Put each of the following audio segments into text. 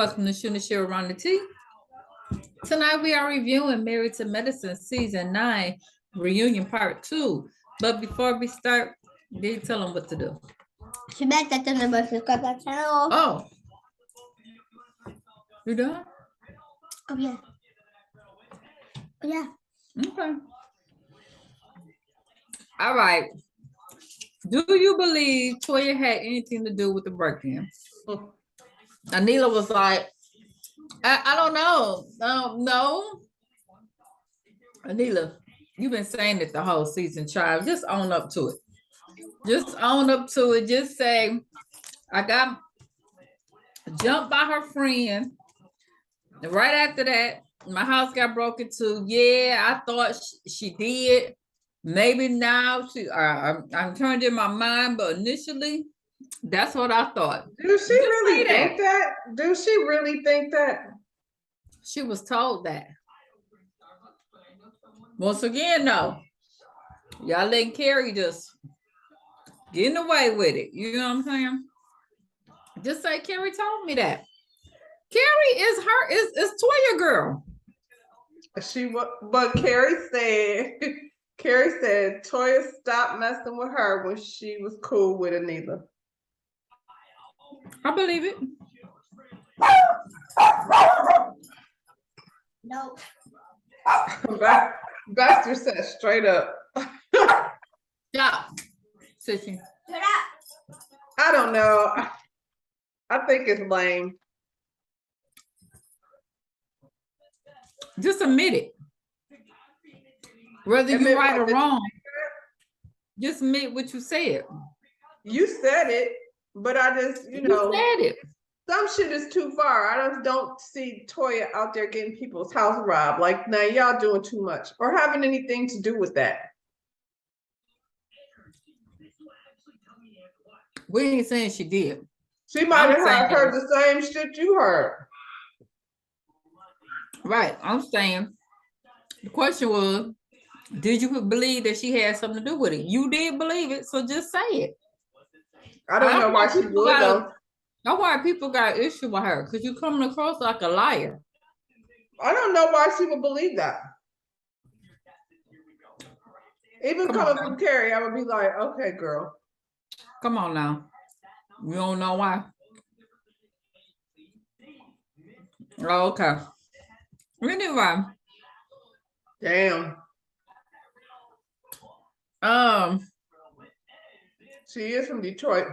Welcome to Shooting Share Around the Tea. Tonight we are reviewing Married to Medicine Season 9 Reunion Part 2. But before we start, they tell them what to do. Subscribe to our channel. Oh. You done? Oh yeah. Oh yeah. Okay. All right. Do you believe Toya had anything to do with the break-in? Anila was like, I don't know. No. Anila, you've been saying it the whole season, child. Just own up to it. Just own up to it. Just say, I got jumped by her friend. And right after that, my house got broken too. Yeah, I thought she did. Maybe now I'm turned in my mind, but initially, that's what I thought. Do she really think that? Do she really think that? She was told that. Once again, no. Y'all letting Carrie just getting away with it. You know what I'm saying? Just say Carrie told me that. Carrie is Toya girl. But Carrie said Toya stopped messing with her when she was cool with Anila. I believe it. No. Baxter said straight up. Stop. Sissy. I don't know. I think it's lame. Just admit it. Whether you're right or wrong, just admit what you said. You said it, but I just, you know, said it. Some shit is too far. I just don't see Toya out there getting people's house robbed. Like, now y'all doing too much or having anything to do with that. We ain't saying she did. She might have heard the same shit you heard. Right. I'm saying the question was, did you believe that she had something to do with it? You did believe it, so just say it. I don't know why she would though. That's why people got issue with her, because you coming across like a liar. I don't know why she would believe that. Even coming from Carrie, I would be like, okay, girl. Come on now. You don't know why? Oh, okay. Anyway. Damn. She is from Detroit.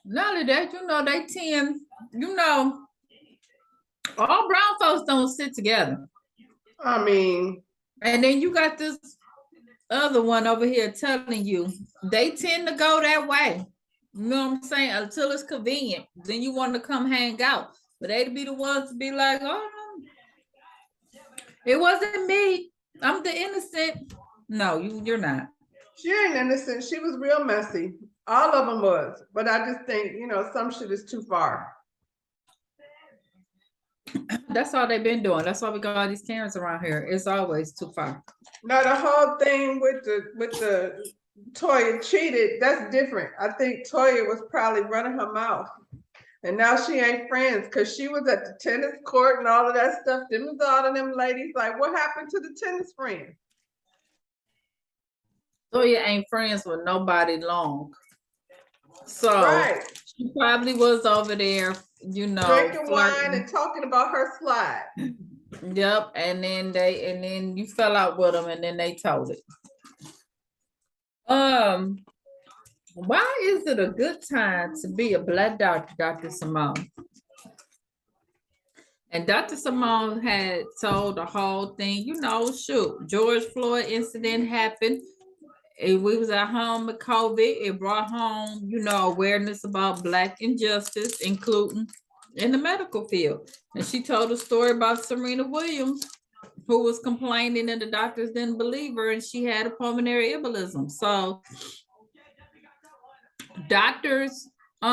Not only that, you know, they tend, you know, all brown folks don't sit together. I mean. And then you got this other one over here telling you, they tend to go that way. You know what I'm saying? Until it's convenient. Then you want to come hang out. But they'd be the ones to be like, oh, it wasn't me. I'm the innocent. No, you're not. She ain't innocent. She was real messy. All of them was. But I just think, you know, some shit is too far. That's all they've been doing. That's why we got all these cameras around here. It's always too far. Now the whole thing with the Toya cheated, that's different. I think Toya was probably running her mouth. And now she ain't friends because she was at the tennis court and all of that stuff. Them was all of them ladies like, what happened to the tennis friend? Toya ain't friends with nobody long. So right. She probably was over there, you know, drinking wine and talking about her slide. Yep, and then you fell out with them, and then they told it. Why is it a good time to be a Black doctor, Dr. Simone? And Dr. Simone had told the whole thing, you know, shoot, George Floyd incident happened. We was at home with COVID. It brought home, you know, awareness about Black injustice, including in the medical field. And she told a story about Serena Williams, who was complaining that the doctors didn't believe her, and she had a pulmonary embolism. So doctors, they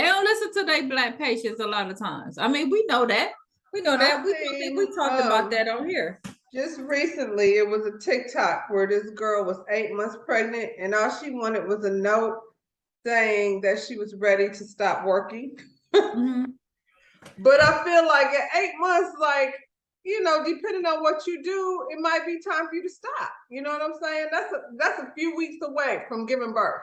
don't listen to their Black patients a lot of times. I mean, we know that. We know that. We talked about that on here. Just recently, it was a TikTok where this girl was 8 months pregnant, and all she wanted was a note saying that she was ready to stop working. Mhm. But I feel like at 8 months, like, you know, depending on what you do, it might be time for you to stop. You know what I'm saying? That's a few weeks away from giving birth.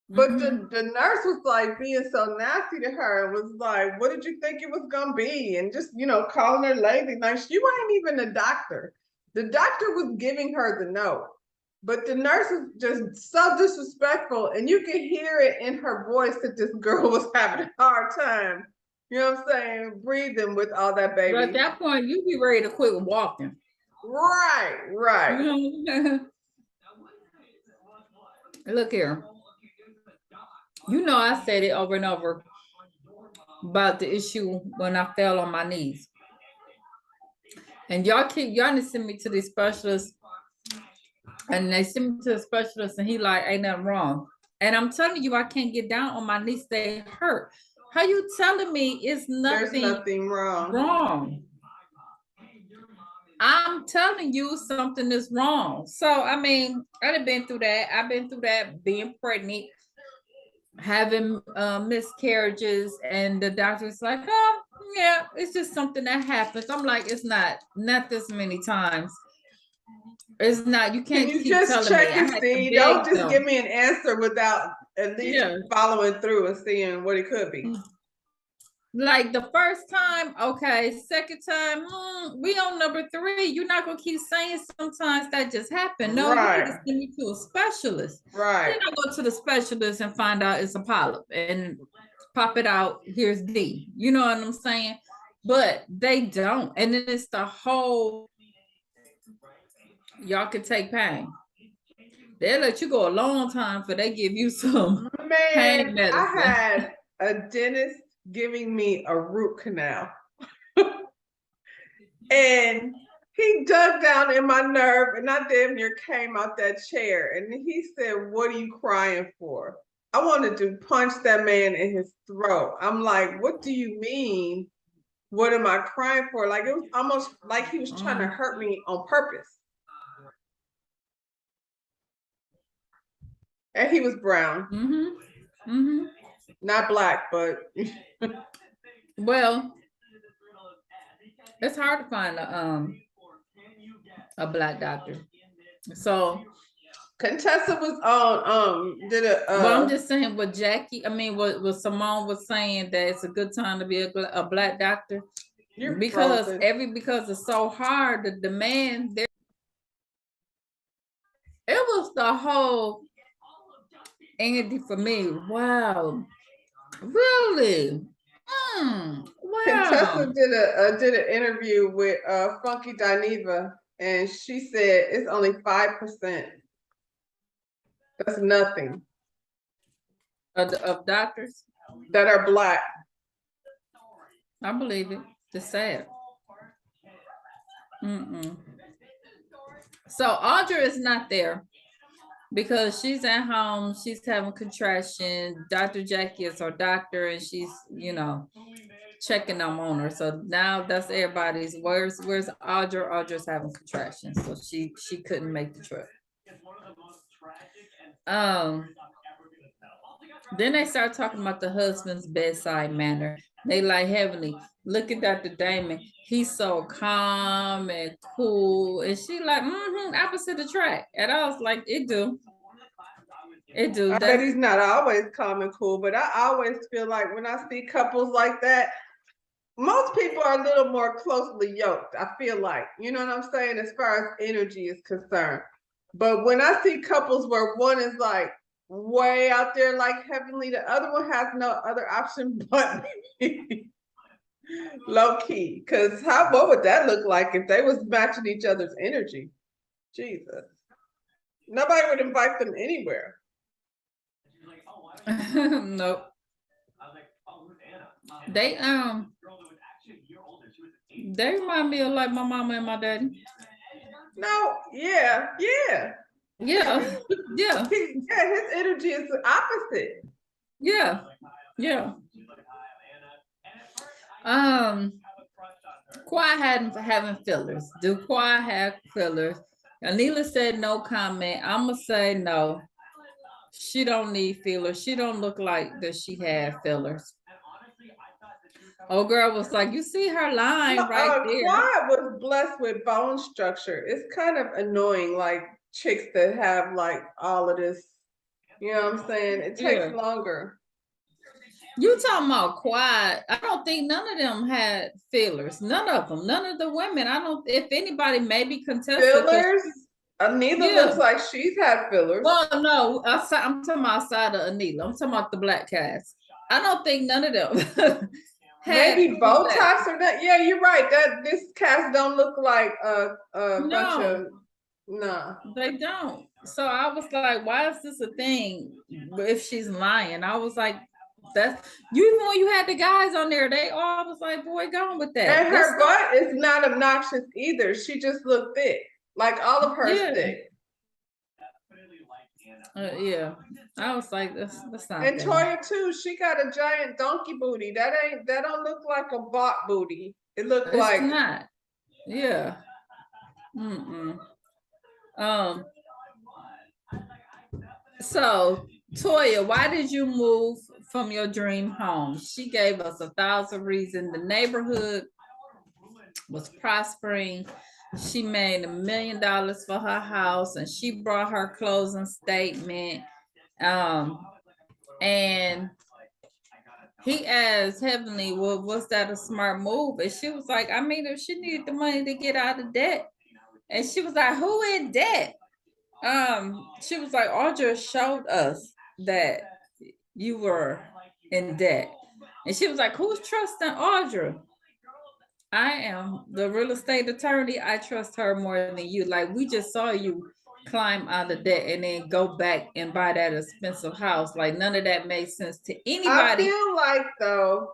But Mhm. the nurse was like being so nasty to her and was like, what did you think it was gonna be? And just, you know, calling her lazy. Like she wasn't even a doctor. The doctor was giving her the note. But the nurse was just so disrespectful, and you could hear it in her voice that this girl was having a hard time. You know what I'm saying? Breathing with all that But at baby. that point, you be ready to quit walking. Right, right. You know? Look here. You know, I said it over and over about the issue when I fell on my knees. And y'all need to send me to the specialist. And they send me to the specialist, and he like, ain't nothing wrong. And I'm telling you, I can't get down on my knees. They hurt. How you telling me it's There's nothing nothing wrong. wrong? I'm telling you something is wrong. So, I mean, I've been through that. I've been through that, being pregnant, having miscarriages, and the doctor's like, oh, yeah, it's just something that happens. I'm like, it's not this many times. It's not, you Can can't you keep just telling me. check I and had to see? beg Don't just them. give me an answer without at least Yeah. following through and seeing what it could be. Like the first time, okay. Second time, we on number 3. You're not gonna keep saying sometimes that just happened. No, you need to Right, send me to a specialist. right. Then I go to the specialist and find out it's a polyp and pop it out. Here's D. You know what I'm saying? But they don't. And then it's the whole, y'all can take pain. They'll let you go a long time for they give you some pain Man, I medicine. had a dentist giving me a root canal. And he dug down in my nerve, and I damn near came out that chair. And he said, what are you crying for? I wanted to punch that man in his throat. I'm like, what do you mean? What am I crying for? Like, it was almost like he was trying to hurt me on purpose. And he was brown, not black, but Well, it's hard to find a black doctor. So, Contessa was on did a well, I'm just saying what Jackie, I mean, what Simone was saying, that it's a good time to be a black doctor. you're Because frozen. because it's so hard, the demand there. It was the whole Andy for me. Wow. Really? Contessa Wow. did an interview with Funky Dineva, and she said it's only 5%. That's nothing Of doctors. that are black. I believe it. It's sad. So Audra is not there because she's at home. She's having contraction. Dr. Jackie is her doctor, and she's, checking them on her. So now that's everybody's. Where's Audra? Audra's having contractions, so she couldn't make the trip. Then they start talking about the husband's bedside manner. They like, Heavenly, look at Dr. Damon. He's so calm and cool. And she like, opposite attract. And I was like, it do. It do. I bet he's not always calm and cool, but I always feel like when I see couples like that, most people are a little more closely yoked. I feel like, you know what I'm saying, as far as energy is concerned. But when I see couples where one is like way out there like Heavenly, the other one has no other option but low key. Because what would that look like if they was matching each other's energy? Jesus. Nobody would invite them anywhere. Nope. They remind me of like my mama and my daddy. No, yeah. Yeah. Yeah. His energy is the opposite. Yeah. Quad having fillers. Do Quad have fillers? Anila said no comment. I'ma say no. She don't need fillers. She don't look like that she had fillers. Oh, girl was like, you see her line right there. Quad was blessed with bone structure. It's kind of annoying, like chicks that have like all of this. You know what I'm saying? It takes Yeah. longer. You talking about Quad? I don't think none of them had fillers. None of them. None of the women. I don't. If anybody, maybe Contessa. Fillers? Anila Yeah. looks like she's had fillers. Well, no, I'm talking about outside of Anila. I'm talking about the black cast. I don't think none of them. Maybe Botox or that. Yeah, you're right. That this cast don't look like a bunch of no. They don't. So I was like, why is this a thing if she's lying? I was like, that's you when you had the guys on there, they all was like, boy, go on with that. And her butt is not obnoxious either. She just looked thick. Like all of her is thick. Yeah. I was like, that's not And that. Toya too, she got a giant donkey booty. That don't look like a bot booty. It looked like not. Yeah. So Toya, why did you move from your dream home? She gave us 1,000 reasons. The neighborhood was prospering. She made $1 million for her house, and she brought her closing statement. And he asked Heavenly, well, was that a smart move? And she was like, I mean, if she needed the money to get out of debt. And she was like, who in debt? She was like, Audra showed us that you were in debt. And she was like, who's trusting Audra? I am the real estate attorney. I trust her more than you. Like, we just saw you climb out of debt and then go back and buy that expensive house. Like, none of that made sense to anybody. I feel like, though,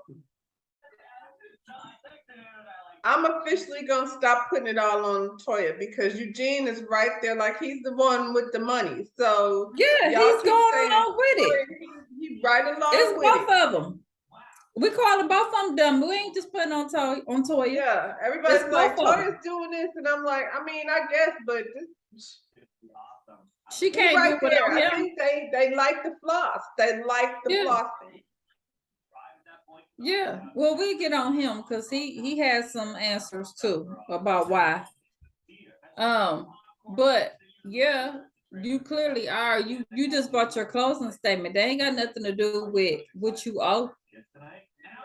I'm officially gonna stop putting it all on Toya because Eugene is right there, like he's the one with the money. So yeah, he's going along with it. He's right along it's with both it. of them. We call it both of them dumb. We ain't just putting on Toya. Yeah, everybody's like, Toya's doing this, and I'm like, I mean, I guess, but this, she can't right do there. I think they like the floss. They like the flossing. Yeah, well, we get on him because he has some answers too about why. But yeah, you clearly are. You just bought your closing statement. They ain't got nothing to do with what you owe.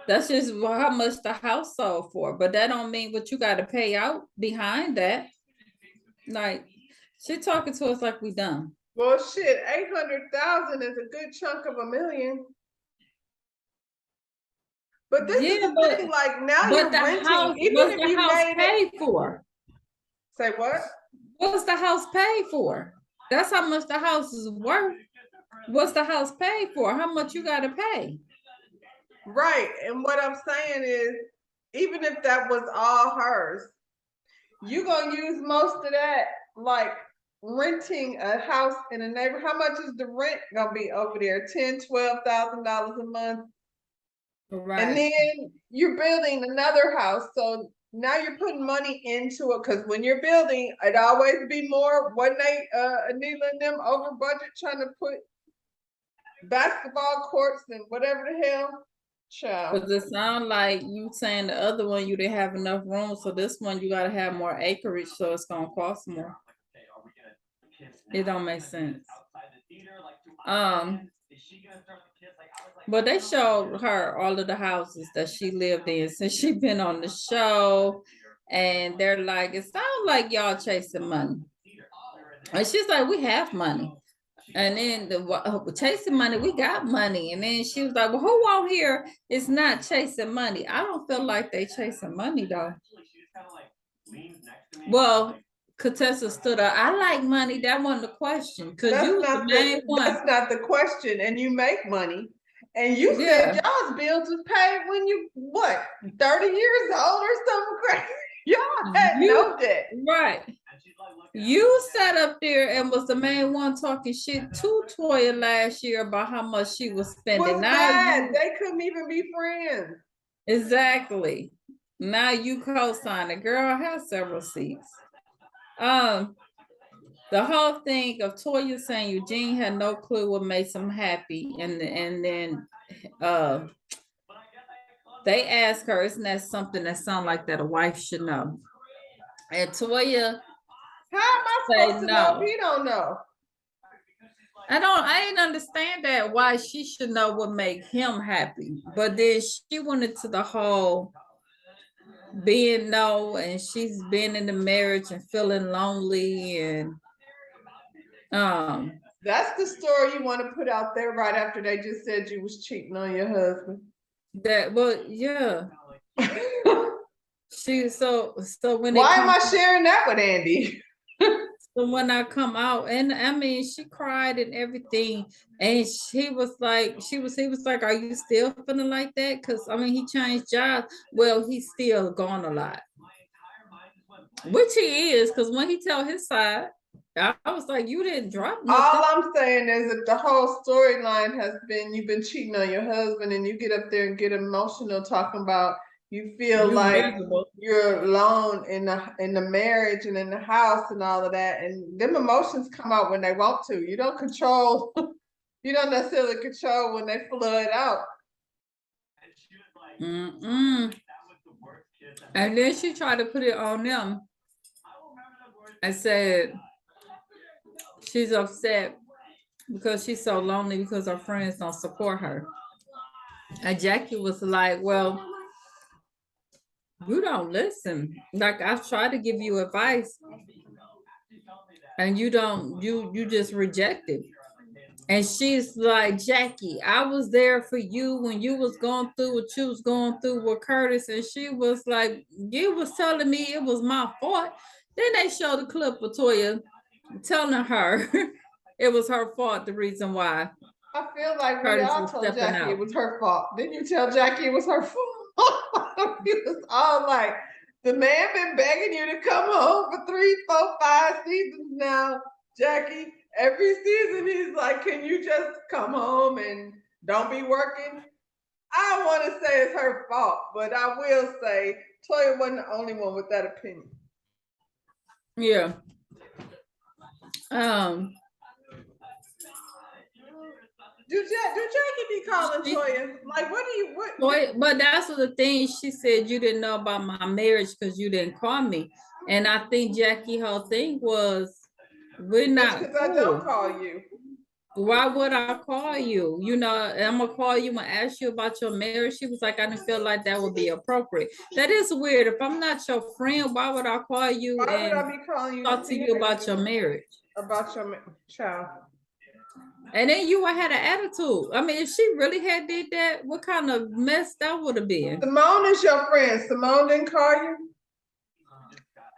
That's just how much the house sold for. But that don't mean what you got to pay out behind that. Like, she talking to us like we dumb. Well, shit, 800,000 is a good chunk of $1 million. But this is the thing, like now you're renting, house, even if you made paid for. Say what? What's the house paid for? That's how much the house is worth. What's the house paid for? How much you got to pay? Right. And what I'm saying is, even if that was all hers, you're going to use most of that, like renting a house in a neighborhood. How much is the rent going to be over there? $10,000, $12,000 a month. Right. And then you're building another house. So now you're putting money into it, because when you're building, it'd always be more. Wasn't they, Anila and them over budget trying to put basketball courts and whatever the hell? Child. But it sound like you saying the other one you didn't have enough room, so this one you gotta have more acreage, so it's gonna cost more. It don't make sense. But they showed her all of the houses that she lived in since she been on the show, and they're like, it sounds like y'all chasing money. And she's like, we have money. And then chasing money, we got money. And then she was like, well, who on here is not chasing money? I don't feel like they chasing money though. Well, Contessa stood up. I like money. That wasn't the question. Because you was the main one. That's not the question. And you make money. And you said y'all's bills was paid when you, what, 30 years old or something crazy? Y'all had no debt. Right. You sat up there and was the main one talking shit to Toya last year about how much she was spending. Now they couldn't even be friends. Exactly. Now you co-sign it. Girl, I have several seats. the whole thing of Toya saying Eugene had no clue what makes him happy, and then uh they asked her, isn't that something that sounds like that a wife should know? And Toya How am I say supposed to know if no. he don't know? I didn't understand that why she should know what make him happy. But then she went into the whole being no, and she's been in the marriage and feeling lonely and um That's the story you want to put out there right after they just said you was cheating on your husband. that but yeah. She so when Why it am I comes sharing that with Andy? so when I come out, and I mean she cried and everything, and he was like, are you still feeling like that? Because I mean he changed jobs. Well, he's still gone a lot. Which he is, because when he tell his side, I was like, you didn't drop nothing. All I'm saying is that the whole storyline has been you've been cheating on your husband, and you get up there and get emotional talking about you feel You like miserable. you're alone in the marriage and in the house and all of that, and them emotions come out when they want to. You don't control. You don't necessarily control when they flood out. Mm-mm. And then she tried to put it on them. I said she's upset because she's so lonely because her friends don't support her. And Jackie was like, well, you don't listen. Like I've tried to give you advice and you don't, you just reject it. And she's like, Jackie, I was there for you when you was going through what you was going through with Curtis. And she was like, you was telling me it was my fault. Then they showed the clip of Toya telling her it was her fault, the reason why I feel like we Curtis all was told stepping Jackie it out. was her fault. Didn't you tell Jackie it was her fault? We was all like, the man been begging you to come home for 3, 4, 5 seasons now, Jackie. Every season he's like, can you just come home and don't be working? I don't want to say it's her fault, but I will say Toya wasn't the only one with that opinion. Yeah. Do Jackie be calling Toya? Like, what? Boy, but that's what the thing she said, you didn't know about my marriage because you didn't call me. And I think Jackie whole thing was we're not Because I don't cool. call you. Why would I call you? You know, I'm gonna call you and ask you about your marriage. She was like, I didn't feel like that would be appropriate. That is weird. If I'm not your friend, why would I call you Why would and I be calling you talk to you about your marriage? About your child. And then you had an attitude. I mean, if she really had did that, what kind of mess that would have been? Simone is your friend. Simone didn't call you.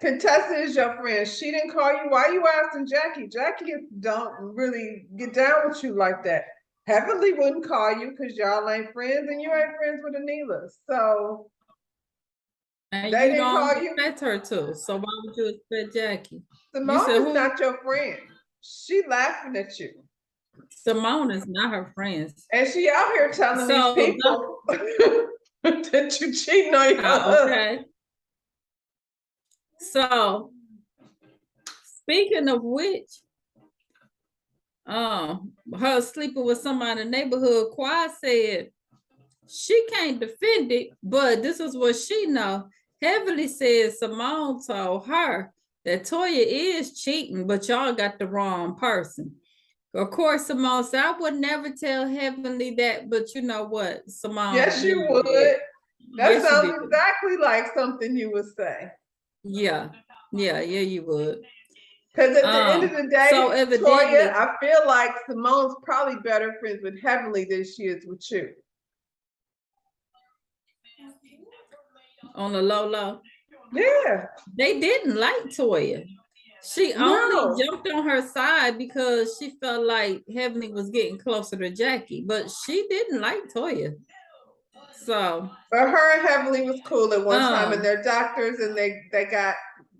Contessa is your friend. She didn't call you. Why are you asking Jackie? Jackie don't really get down with you like that. Heavenly wouldn't call you because y'all ain't friends, and you ain't friends with Anila. So And they you didn't don't call you. expect her to. So why would you expect Jackie? Simone is not your friend. She laughing at you. Simone is not her friend. And she out here telling these people that you cheating on your husband. Okay. So speaking of which, her sleeping with somebody in the neighborhood, Quad said she can't defend it, but this is what she know. Heavenly said Simone told her that Toya is cheating, but y'all got the wrong person. Of course, Simone said, I would never tell Heavenly that, but you know what, Simone? Yes, you would. That sounds exactly like something you would say. Yeah, you would. Because at the end of the day, so Toya, I feel like Simone's probably better friends with Heavenly than she is with you. On the low. Yeah. They didn't like Toya. She only jumped on her side because she felt like Heavenly was getting closer to Jackie, but she didn't like Toya. So, but her and Heavenly was cool at one time, and they're doctors, and they got,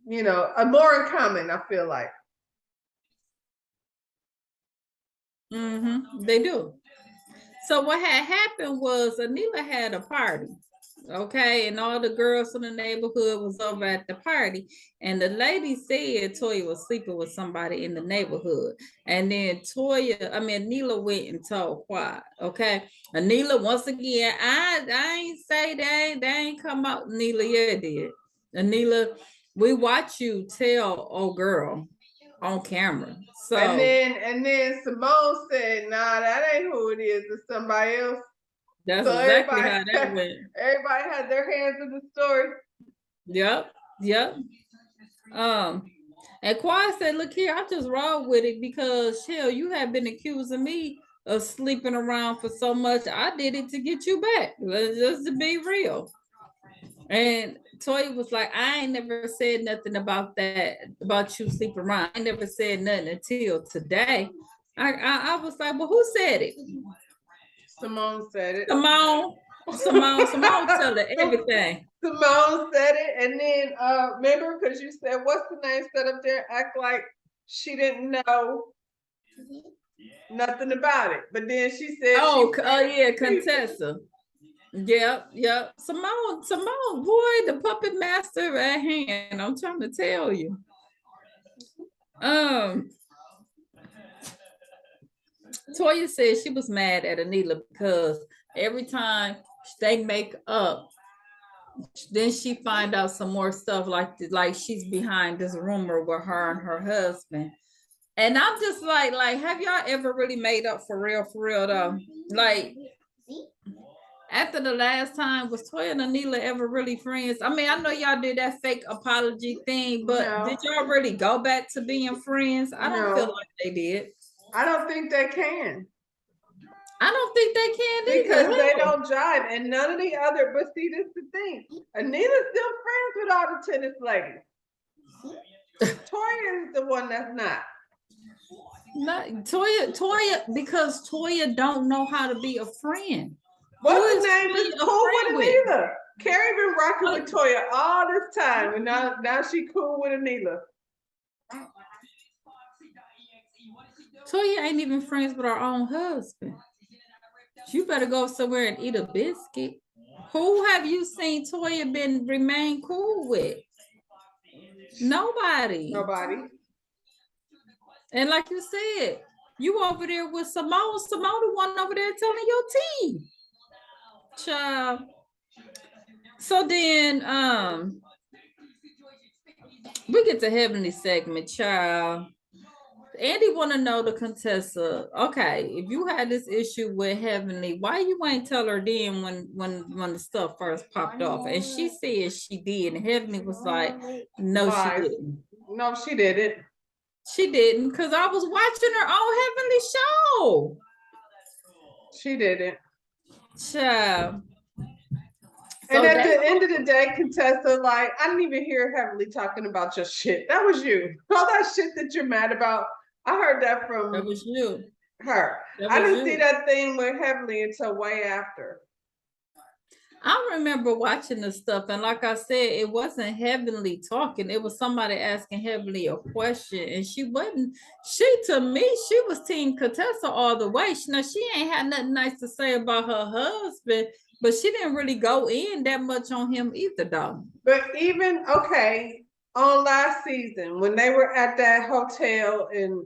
you know, a more in common, I feel like. They do. So what had happened was Anila had a party, Okay, and all the girls in the neighborhood was over at the party, and the lady said Toya was sleeping with somebody in the neighborhood. And then Anila went and told Quad. Okay, Anila once again, I ain't say they ain't come out. Anila, yeah, did. Anila, we watch you tell old girl on camera. So And then Simone said, "Nah, that ain't who it is. It's somebody else." that's So exactly everybody, how that went. everybody had their hands in the story. Yep, yep. And Quad said, "Look here, I just roll with it because hell, you have been accusing me of sleeping around for so much. I did it to get you back. Just to be real." And Toya was like, "I ain't never said nothing about that, about you sleeping around. I never said nothing until today." I was like, "Well, who said it?" Simone said it. Simone, tell her everything. Simone said it, and then remember, because you said, "What's the name?" Set up there, act like she didn't know nothing about it, but then she said, Oh yeah, Contessa. Yep. Simone, boy, the puppet master at hand. I'm trying to tell you. Toya said she was mad at Anila because every time they make up, then she find out some more stuff like she's behind this rumor with her and her husband. And I'm just like, have y'all ever really made up for real though? Like, after the last time, was Toya and Anila ever really friends? I mean, I know y'all did that fake apology thing, but did y'all really go back to being friends? I don't feel like they did. I don't think they can. I don't think they can either. Because they don't jive, and none of the other. But see, this is the thing. Anita's still friends with all the tennis ladies. Toya is the one that's not. Not Toya, because Toya don't know how to be a friend. What's the name? Is cool with Anila. Carrie been rocking with Toya all this time, and now she cool with Anila. Toya ain't even friends with her own husband. You better go somewhere and eat a biscuit. Who have you seen Toya remain cool with? Nobody. And like you said, you over there with Simone. Simone the one over there telling your tea. Child. So then we get to Heavenly segment, child. Andy want to know the Contessa. Okay, if you had this issue with Heavenly, why you ain't tell her then when the stuff first popped off? And she said she did, and Heavenly was like, "No, she didn't. No, she didn't. She didn't, because I was watching her on Heavenly show. She didn't. Child." And at the end of the day, Contessa, like, I didn't even hear Heavenly talking about your shit. That was you. All that shit that you're mad about. I heard that from that was you. Her. I didn't see that thing with Heavenly until way after. I remember watching the stuff, and like I said, it wasn't Heavenly talking. It was somebody asking Heavenly a question, and she wasn't. To me, she was Team Contessa all the way. Now she ain't had nothing nice to say about her husband, but she didn't really go in that much on him either, though. But even on last season when they were at that hotel, and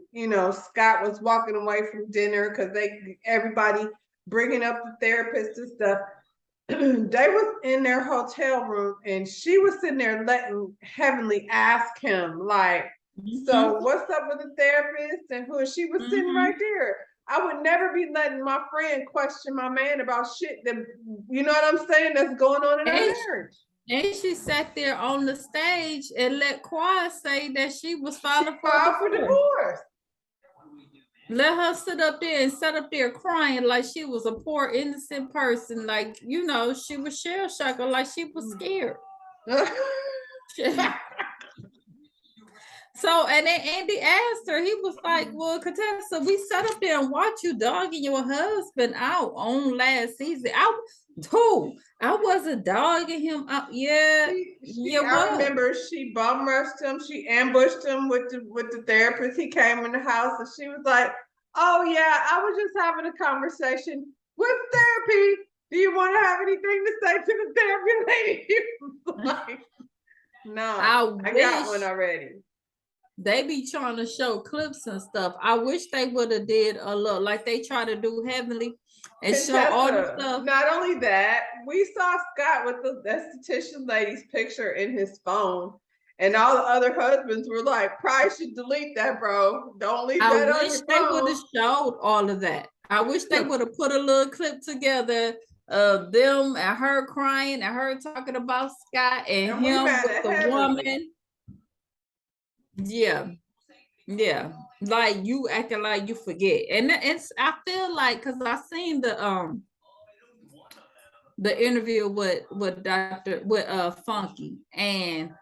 Scott was walking away from dinner because everybody bringing up the therapist and stuff. They was in their hotel room, and she was sitting there letting Heavenly ask him, like, so what's up with the therapist and who? She was sitting right there. I would never be letting my friend question my man about shit that, you know what I'm saying, that's going on in our marriage. And she sat there on the stage and let Quad say that she was filing for divorce. Let her sit up there crying like she was a poor innocent person, like she was shell shocked, like she was scared. So, and then Andy asked her, he was like, "Well, Contessa, we sat up there and watched you dogging your husband out on last season. I wasn't dogging him out. I remember she bum rushed him. She ambushed him with the therapist. He came in the house, and she was like, "Oh yeah, I was just having a conversation with therapy." Do you want to have anything to say to the therapy lady? He was like, no, I got one already. They be trying to show clips and stuff. I wish they would have did a look like they try to do Heavenly and show all the stuff. Not only that, we saw Scott with the esthetician lady's picture in his phone, and all the other husbands were like, "Probably should delete that, bro. Don't leave that on your phone." I wish they would have showed all of that. I wish they would have put a little clip together of them and her crying and her talking about Scott and him with the woman. Yeah. Like you acting like you forget. And I feel like because I seen the interview with Funky, and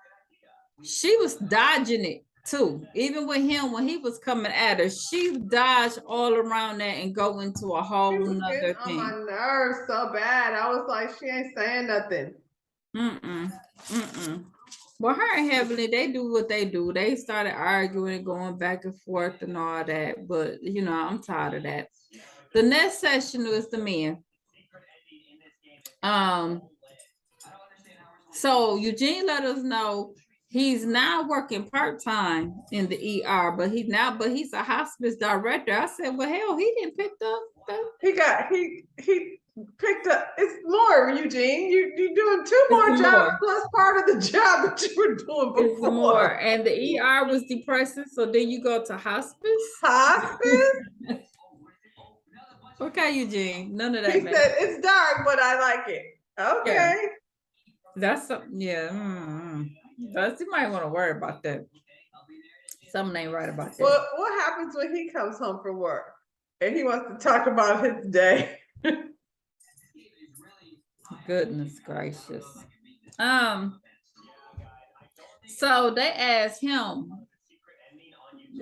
she was dodging it too. Even with him when he was coming at her, she dodged all around that and go into a whole nother thing. On my nerves so bad. I was like, she ain't saying nothing. Well, her and Heavenly, they do what they do. They started arguing, going back and forth and all that. But, I'm tired of that. The next session was the men. So Eugene let us know he's now working part-time in the ER, but he's a hospice director. I said, well, hell, he didn't pick up. He picked up. It's more, Eugene. You're doing two more jobs plus part of the job that you were doing before. It's more, and the ER was depressing. So then you go to hospice. Hospice. Okay, Eugene. None of that. He said it's dark, but I like it. Okay. Yeah. That's something. Yeah. That's, you might want to worry about that. Something ain't right about that. Well, what happens when he comes home from work and he wants to talk about his day? Goodness gracious. So they asked him,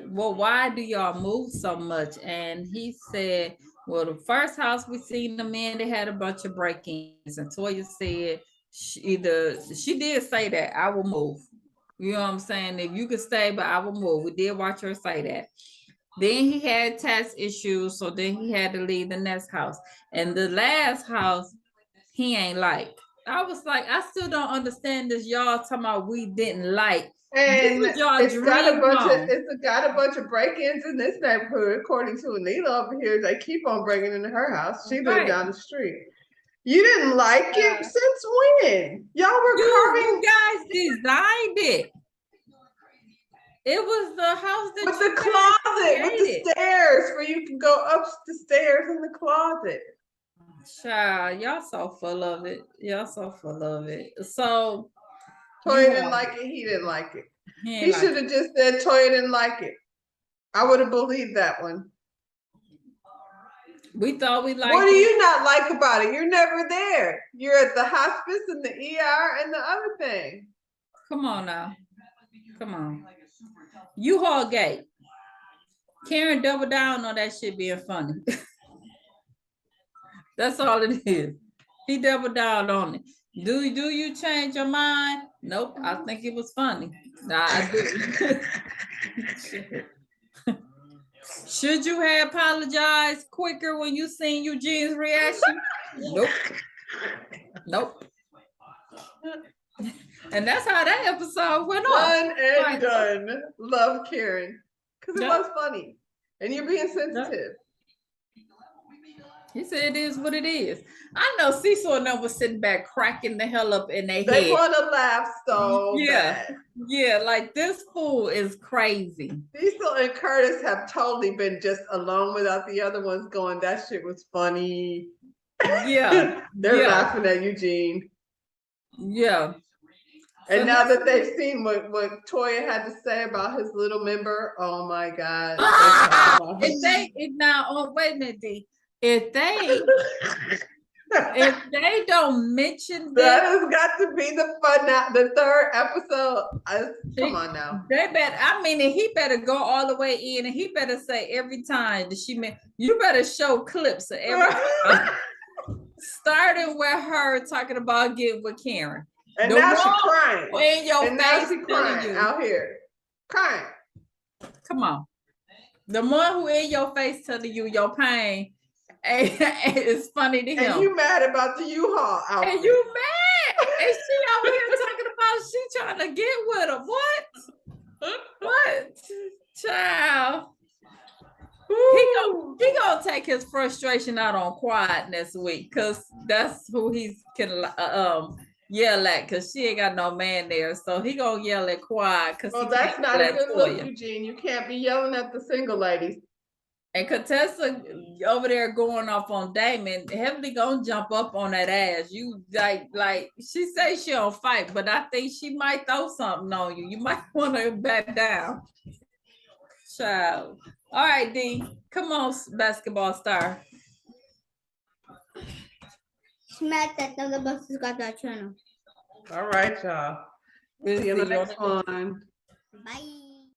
well, why do y'all move so much? And he said, well, the first house we seen the men, they had a bunch of break-ins, and Toya said she did say that I will move. You know what I'm saying? If you could stay, but I will move. We did watch her say that. Then he had tax issues, so then he had to leave the next house. And the last house, he ain't like. I was like, I still don't understand this. Y'all talking about we didn't like. And it's got a bunch of break-ins in this neighborhood, according to Anila over here. They keep on breaking into her house. She lived down the street. You didn't like it? Since when? Y'all were carving. You guys designed it. It was the house that with the closet, with the stairs, where you can go up the stairs in the closet. Child, y'all so full of it. So Toya didn't like it. He didn't like it. He should have just said Toya didn't like it. I would have believed that one. We thought we liked. What do you not like about it? You're never there. You're at the hospice and the ER and the other thing. Come on now. Come on. U-Haul Gate. Karen doubled down on that shit being funny. That's all it is. He doubled down on it. Do you change your mind? Nope. I think it was funny. Nah, I do. Should you have apologized quicker when you seen Eugene's reaction? Nope. And that's how that episode went on. Done. Love Karen. Because it was funny. And you're being sensitive. He said it is what it is. I know Cecil and them was sitting back cracking the hell up in their head. They want to laugh so bad. Yeah, like this fool is crazy. Cecil and Curtis have totally been just alone without the other ones going, that shit was funny. Yeah. They're laughing at Eugene. Yeah. And so now that they've seen what Toya had to say about his little member, oh my God. Wait a minute, D. If they don't mention that has got to be the fun now, the third episode. Come on now. He better go all the way in, and he better say every time that you better show clips of every time. Starting with her talking about getting with Karen. And now she's crying. In your face, now she's crying out here. Crying. Come on. The one who in your face telling you your pain. And it's funny to And him. you mad about the U-Haul outfit. And you mad? And she over here talking about she trying to get with him. What? What? Child. He gonna take his frustration out on Quiet next week, cause that's who he can yell at, cause she ain't got no man there, so he gonna yell at Quiet, cause Well, he that's can't not yell a at good look, Toya. Eugene. You can't be yelling at the single ladies. And Contessa over there going off on Damon, Heavenly gonna jump up on that ass. You like she say she don't fight, but I think she might throw something on you. You might want to back down. Child. All right, D. Come on, basketball star. Smash that other bus got that channel. All right, y'all. We'll See you in the see you on next one. Bye.